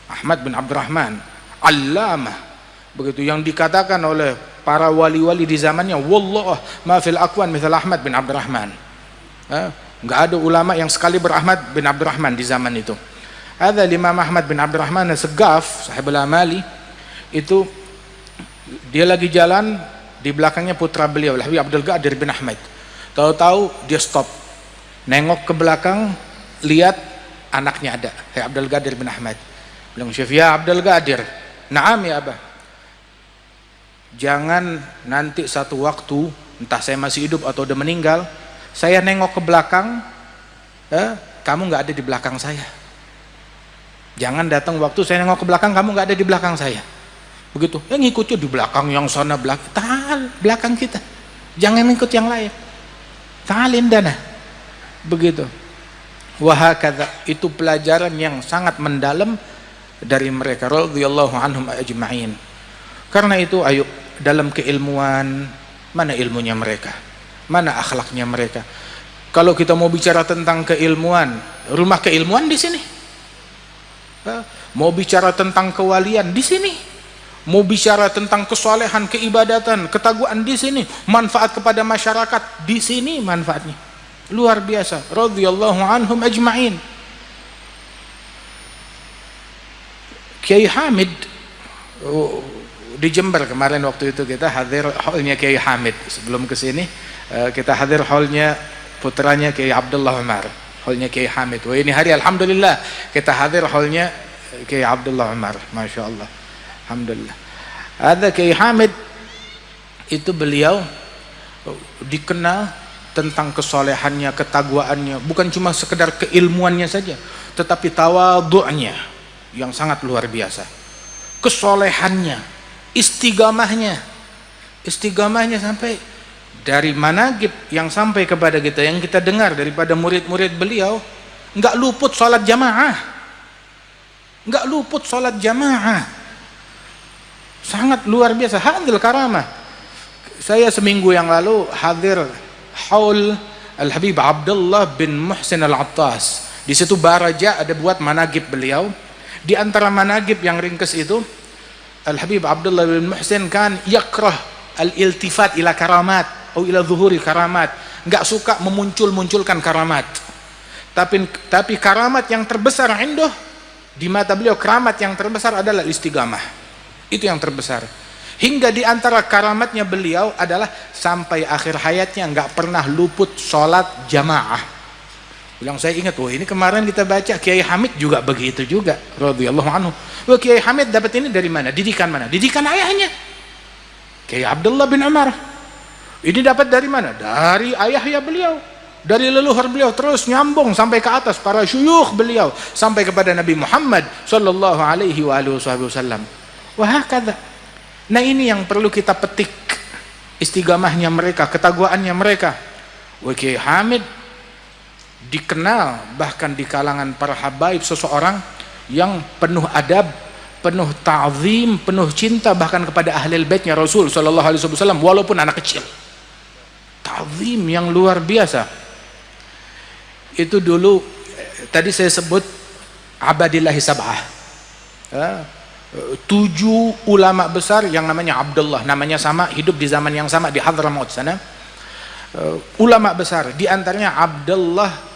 [SPEAKER 3] Ahmad bin Abdurrahman Allamah, begitu yang dikatakan oleh para wali-wali di zamannya, wallah ma fil aqwan mithal Ahmad bin Abdurrahman. Enggak ada ulama yang sekali berahmad bin Abdurrahman di zaman itu. Ada Imam Ahmad bin Abdurrahman As-Saggaf, sahibul amali, itu dia lagi jalan, di belakangnya putra beliau Habib Abdul Qadir bin Ahmad. Tahu-tahu dia stop, nengok ke belakang, lihat anaknya ada, Habib Abdul Qadir bin Ahmad. Bilang, Syekh ya Abdul Qadir, na'am ya abah, jangan nanti satu waktu, entah saya masih hidup atau udah meninggal, saya nengok ke belakang, kamu nggak ada di belakang saya. Jangan datang waktu saya nengok ke belakang, kamu nggak ada di belakang saya. Begitu, ngikutnya di belakang yang sana belakang kita. Jangan ikut yang lain. Ta'alin dana. Begitu. Wahakadha, itu pelajaran yang sangat mendalam dari mereka radhiyallahu anhum ajma'in. Karena itu ayo dalam keilmuan, mana ilmunya mereka? Mana akhlaknya mereka? Kalau kita mau bicara tentang keilmuan, rumah keilmuan di sini. Mau bicara tentang kewalian di sini. Mau bicara tentang kesolehan, keibadatan, ketakwaan di sini. Manfaat kepada masyarakat di sini manfaatnya. Luar biasa. Radhiyallahu anhum ajma'in. Kiai Hamid di Jember kemarin waktu itu kita hadir hallnya Kiai Hamid. Sebelum ke sini kita hadir hallnya putranya Kiai Abdullah Umar, hallnya Kiai Hamid. Wah, ini hari alhamdulillah kita hadir hallnya Kiai Abdullah Umar, masya Allah, alhamdulillah. Ada Kiai Hamid itu beliau dikenal tentang kesolehannya, ketakwaannya, bukan cuma sekedar keilmuannya saja, tetapi tawadhu'nya yang sangat luar biasa, kesolehannya, istiqamahnya sampai dari manaqib yang sampai kepada kita, yang kita dengar daripada murid-murid beliau, nggak luput sholat jamaah, sangat luar biasa. Hadil karamah. Saya seminggu yang lalu hadir haul Al-Habib Abdullah bin Muhsin Al-Attas. Di situ Baraja ada buat manaqib beliau. Di antara manaqib yang ringkes itu, Al-Habib Abdullah bin Muhsin kan yakrah al-iltifat ila karamat atau ila zuhuri karamat, nggak suka memunculkan karamat, tapi karamat yang terbesar indah di mata beliau, karamat yang terbesar adalah istiqamah. Itu yang terbesar. Hingga di antara karamatnya beliau adalah sampai akhir hayatnya nggak pernah luput sholat jamaah. Bilang, saya ingat, wah ini kemarin kita baca Kiai Hamid juga begitu juga, radhiyallahu anhu. Wah, Kiai Hamid dapat ini dari mana? Didikan mana? Didikan ayahnya, Kiai Abdullah bin Umar. Ini dapat dari mana? Dari ayahnya beliau, dari leluhur beliau, terus nyambung sampai ke atas para syuyukh beliau, sampai kepada Nabi Muhammad sallallahu alaihi wasallam. Wah, kata. Nah, ini yang perlu kita petik, istiqamahnya mereka, ketakwaannya mereka. Wah, Kiai Hamid dikenal bahkan di kalangan para habaib seseorang yang penuh adab, penuh ta'zim, penuh cinta bahkan kepada ahlul baitnya Rasul sallallahu alaihi wasallam walaupun anak kecil. Ta'zim yang luar biasa. Itu dulu tadi saya sebut abadillahi sab'ah. 7 ulama besar yang namanya Abdullah, namanya sama, hidup di zaman yang sama di Hadramaut sana. Ulama besar, di antaranya Abdullah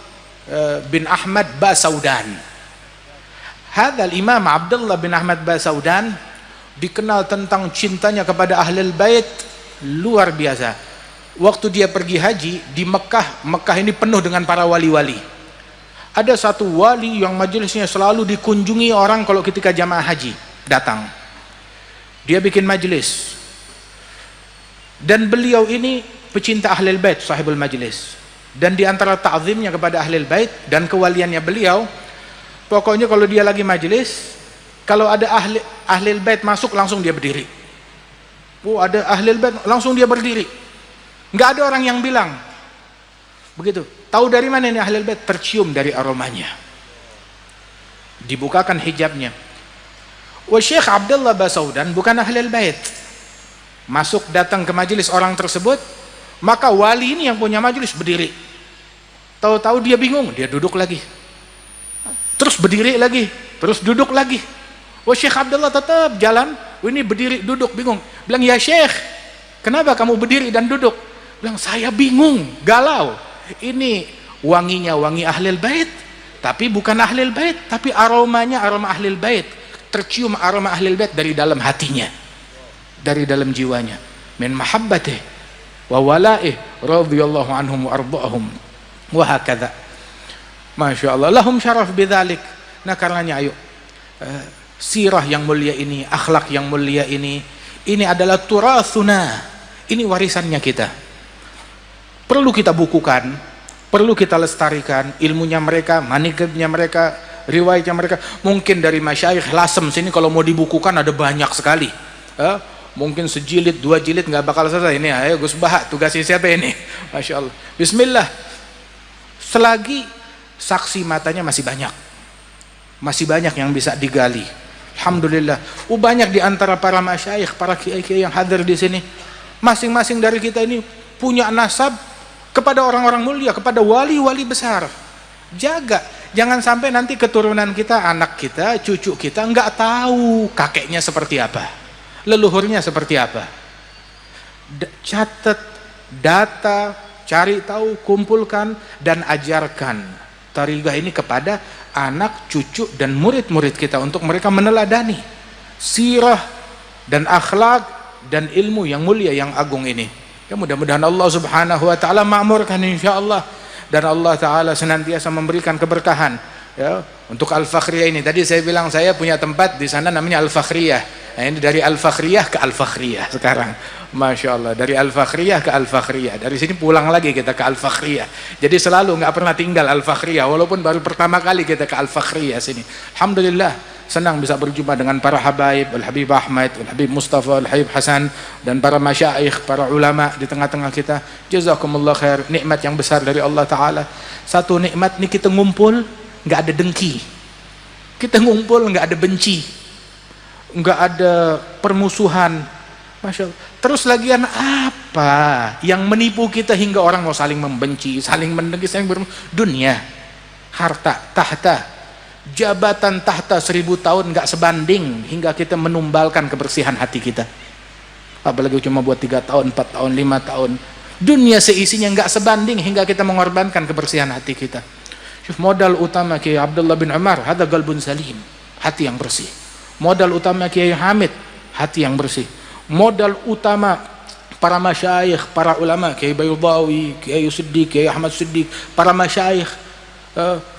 [SPEAKER 3] bin Ahmad Basaudan. Hadal Imam Abdullah bin Ahmad Basaudan dikenal tentang cintanya kepada ahlul bait luar biasa. Waktu dia pergi haji di Mekah ini penuh dengan para wali-wali. Ada satu wali yang majelisnya selalu dikunjungi orang kalau ketika jamaah haji datang. Dia bikin majelis. Dan beliau ini pecinta ahlul bait, sahibul majelis. Dan di antara ta'zimnya kepada ahlul bait dan kewaliannya beliau, pokoknya kalau dia lagi majelis, kalau ada ahlul bait masuk langsung dia berdiri. Oh, ada ahlul bait langsung dia berdiri. Nggak ada orang yang bilang begitu. Tahu dari mana ini ahlul bait? Tercium dari aromanya. Dibukakan hijabnya. Wah, Syekh Abdullah Basaudan bukan ahlul bait. Masuk datang ke majelis orang tersebut, maka wali ini yang punya majelis berdiri. Tahu-tahu dia bingung, dia duduk lagi. Terus berdiri lagi, terus duduk lagi. Wah, Syekh Abdullah tetap jalan. Ini berdiri duduk bingung. Bilang, ya Syekh, kenapa kamu berdiri dan duduk? Bilang, saya bingung, galau. Ini wanginya wangi ahlul bait, tapi bukan ahlul bait, tapi aromanya aroma ahlul bait. Tercium aroma ahlul bait dari dalam hatinya, dari dalam jiwanya. Min mahabbatih wa wala'ih radhiyallahu anhum wa arda'ahum wa hakadha. Masya Allah, lahum syaraf bidzalik. Nah, karenanya ayo, sirah yang mulia ini, akhlak yang mulia ini adalah turathuna. Ini warisannya kita. Perlu kita bukukan, perlu kita lestarikan ilmunya mereka, manaqibnya mereka, riwayatnya mereka. Mungkin dari masyayikh Lasem sini kalau mau dibukukan ada banyak sekali. Mungkin sejilid, 2 jilid nggak bakal selesai. Ini ayo Gus Bahak, tugasnya siapa ini? Masya Allah. Bismillah. Selagi saksi matanya masih banyak yang bisa digali. Alhamdulillah. Banyak di antara para masyayikh, para kiai-kiai yang hadir di sini. Masing-masing dari kita ini punya nasab kepada orang-orang mulia, kepada wali-wali besar. Jaga, jangan sampai nanti keturunan kita, anak kita, cucu kita nggak tahu kakeknya seperti apa, leluhurnya seperti apa. Catat data, cari tahu, kumpulkan, dan ajarkan tariqah ini kepada anak, cucu, dan murid-murid kita untuk mereka meneladani sirah dan akhlak dan ilmu yang mulia, yang agung ini. Ya, mudah-mudahan Allah Subhanahu wa taala makmurkan insyaallah, dan Allah taala senantiasa memberikan keberkahan ya untuk Al-Fakhriyah ini. Tadi saya bilang saya punya tempat di sana namanya Al-Fakhriyah. Nah, ini dari Al-Fakhriyah ke Al-Fakhriyah sekarang. Masya Allah, dari Al-Fakhriyah ke Al-Fakhriyah. Dari sini pulang lagi kita ke Al-Fakhriyah. Jadi selalu nggak pernah tinggal Al-Fakhriyah, walaupun baru pertama kali kita ke Al-Fakhriyah sini. Alhamdulillah, senang bisa berjumpa dengan para habaib, Al-Habib Ahmad, Al-Habib Mustafa, Al-Habib Hasan, dan para masyaikh, para ulama di tengah-tengah kita. Jazakumullah khair, nikmat yang besar dari Allah Ta'ala. Satu nikmat nih, kita ngumpul nggak ada dengki, kita ngumpul nggak ada benci, nggak ada permusuhan. Masya Allah. Terus lagian apa yang menipu kita hingga orang mau saling membenci, saling mendengki, saling dunia, harta, tahta, jabatan tahta 1000 tahun nggak sebanding hingga kita menumbalkan kebersihan hati kita. Apalagi cuma buat 3 tahun, 4 tahun, 5 tahun. Dunia seisinya nggak sebanding hingga kita mengorbankan kebersihan hati kita. Modal utama Kiai Abdullah bin Umar, hada qalbun salim, hati yang bersih. Modal utama Kiai Hamid, hati yang bersih. Modal utama para masyayikh, para ulama, Kiai Bayudawi, Kiai Siddiq, Kiai Ahmad Siddiq, para masyayikh,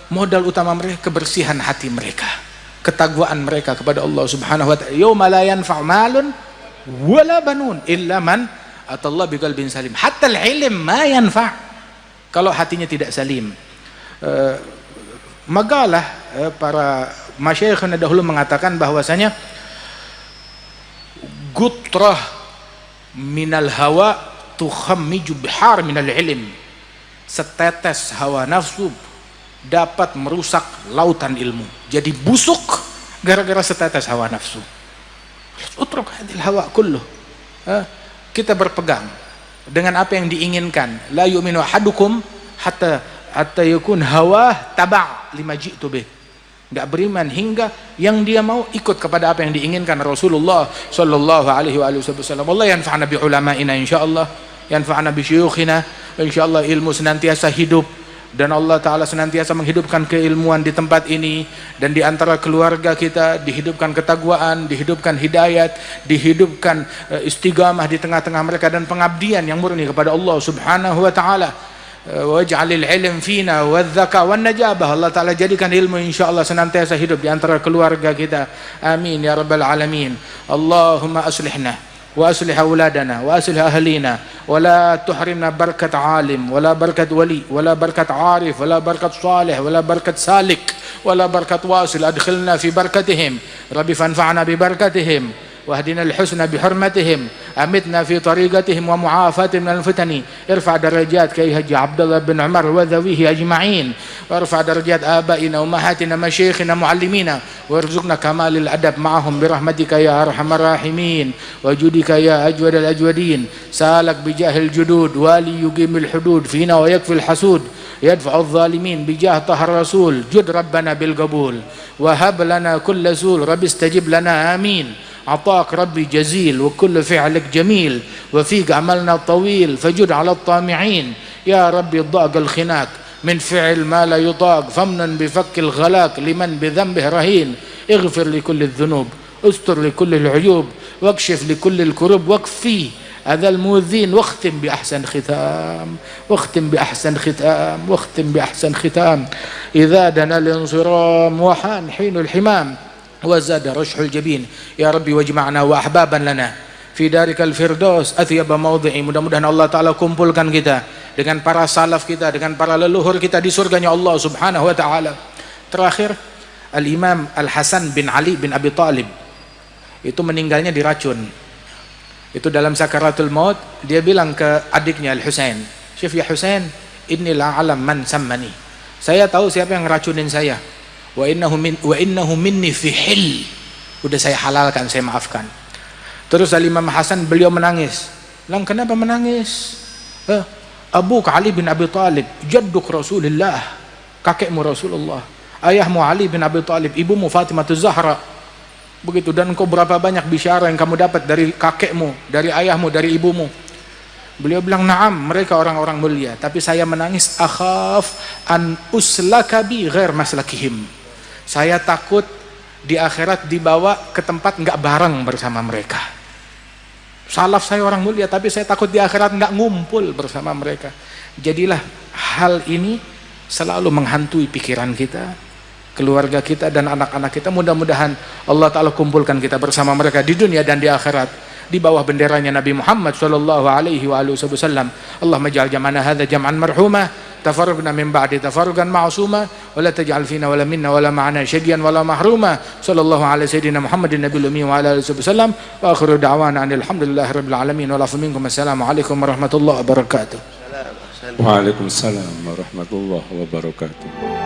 [SPEAKER 3] modal utama mereka kebersihan hati mereka, ketakwaan mereka kepada Allah Subhanahu wa taala. Yauma la yanfa'u malun wala banun illa man atallah biqalbin salim. Hatta al-ilm ma yanfa' kalau hatinya tidak salim. Magalah para masyayikhna dahulu mengatakan bahwasanya gutrah minal hawa tukhammiju bihar minal ilm. Setetes hawa nafsu dapat merusak lautan ilmu. Jadi busuk gara-gara setetes hawa nafsu. Utruk hadil hawa kulluh. Kita berpegang dengan apa yang diinginkan. La yu'minu ahadukum hatta yakun hawa taba' lima ji'tu bih. Enggak beriman hingga yang dia mau ikut kepada apa yang diinginkan Rasulullah sallallahu alaihi wasallam. Allah yanfa'na bi ulama'ina insyaallah, yanfa'na bi syuyukhina insyaallah. Ilmu senantiasa hidup dan Allah taala senantiasa menghidupkan keilmuan di tempat ini, dan di antara keluarga kita dihidupkan ketakwaan, dihidupkan hidayat, dihidupkan istiqamah di tengah-tengah mereka, dan pengabdian yang murni kepada Allah Subhanahu wa taala. Waj'alil ilm fina wadh-dhaka wan-najabah. Allah taala jadikan ilmu insyaallah senantiasa hidup di antara keluarga kita. Amin ya rabbal alamin. Allahumma aslihna wa aslih auladana wa aslih ahlina wa la tuhrimna barakat alim wa la barakat wali wa la barakat arif wa la barakat salih wa la barakat salik wa la barakat wasil. Adkhilna fi barakatihim rabbi fanfa'na bi barakatihim واهدنا الحسنى بحرمتهم أمتنا في طريقتهم ومعافاتهم من الفتن. ارفع درجات كي هج عبد الله بن عمر وذويه أجمعين، وارفع درجات آبائنا وأمهاتنا مشايخنا معلمينا، وارزقنا كمال الأدب معهم برحمتك يا أرحم الراحمين وجودك يا أجود الأجودين. سالك بجاه الجدود والي يقيم الحدود فينا ويكفي الحسود يدفع الظالمين بجاه طه الرسول. جد ربنا بالقبول وهب لنا كل زول رب استجب لنا آمين. عطاك ربي جزيل وكل فعلك جميل وفيك عملنا طويل فجد على الطامعين. يا ربي ضاق الخناق من فعل ما لا يطاق فمن بفك الغلاق لمن بذنبه رهين. اغفر لكل الذنوب استر لكل العيوب واكشف لكل الكروب واكفي هذا المؤذين واختم بأحسن ختام واختم بأحسن ختام واختم بأحسن ختام. إذا دنا الانصرام وحان حين الحمام وزاد رشح الجبين. يا ربي واجمعنا وأحبابا لنا في دارك الفردوس أثيب موضعي. Mudah-mudahan Allah Ta'ala kumpulkan kita dengan para salaf kita, dengan para leluhur kita di surganya Allah Subhanahu wa Ta'ala. Terakhir, Al-Imam Al-Hasan bin Ali bin Abi Talib itu meninggalnya diracun. Itu dalam sakaratul maut dia bilang ke adiknya Al-Husain, "Syuf ya Husain, inni la alam man sammani." Saya tahu siapa yang ngeracunin saya. Wa innahu minni fi hil. Udah saya halalkan, saya maafkan. Terus Al-Imam Hasan beliau menangis. Lang, kenapa menangis? Abuk Ali bin Abi Talib, jadduk Rasulullah, kakekmu Rasulullah. Ayahmu Ali bin Abi Talib, ibumu Fatimah Zahra. Begitu, dan engkau berapa banyak bisyara yang kamu dapat dari kakekmu, dari ayahmu, dari ibumu. Beliau bilang, na'am, mereka orang-orang mulia, tapi saya menangis, akhaf an uslaka bi ghair maslakihim. Saya takut di akhirat dibawa ke tempat enggak bareng bersama mereka. Salaf saya orang mulia, tapi saya takut di akhirat enggak ngumpul bersama mereka. Jadilah hal ini selalu menghantui pikiran kita, keluarga kita dan anak-anak kita. Mudah-mudahan Allah Ta'ala kumpulkan kita bersama mereka di dunia dan di akhirat, di bawah benderanya Nabi Muhammad sallallahu alaihi wasallam. Allahumma ja'al jam'ana hadza jam'an marhuma, tafarraqna min ba'di tafarruqan ma'suma, wa la taj'al fina wa la minna wa la ma'ana syadiyan wa la mahruma. Sallallahu alaihi sayyidina Muhammadin nabiyil ummi wa ala alihi wasallam. Wa akhiru da'wana alhamdulillahi rabbil alamin wa lafu minkum. Assalamu alaikum warahmatullahi wabarakatuh.
[SPEAKER 2] Waalaikumsalam warahmatullahi wabarakatuh.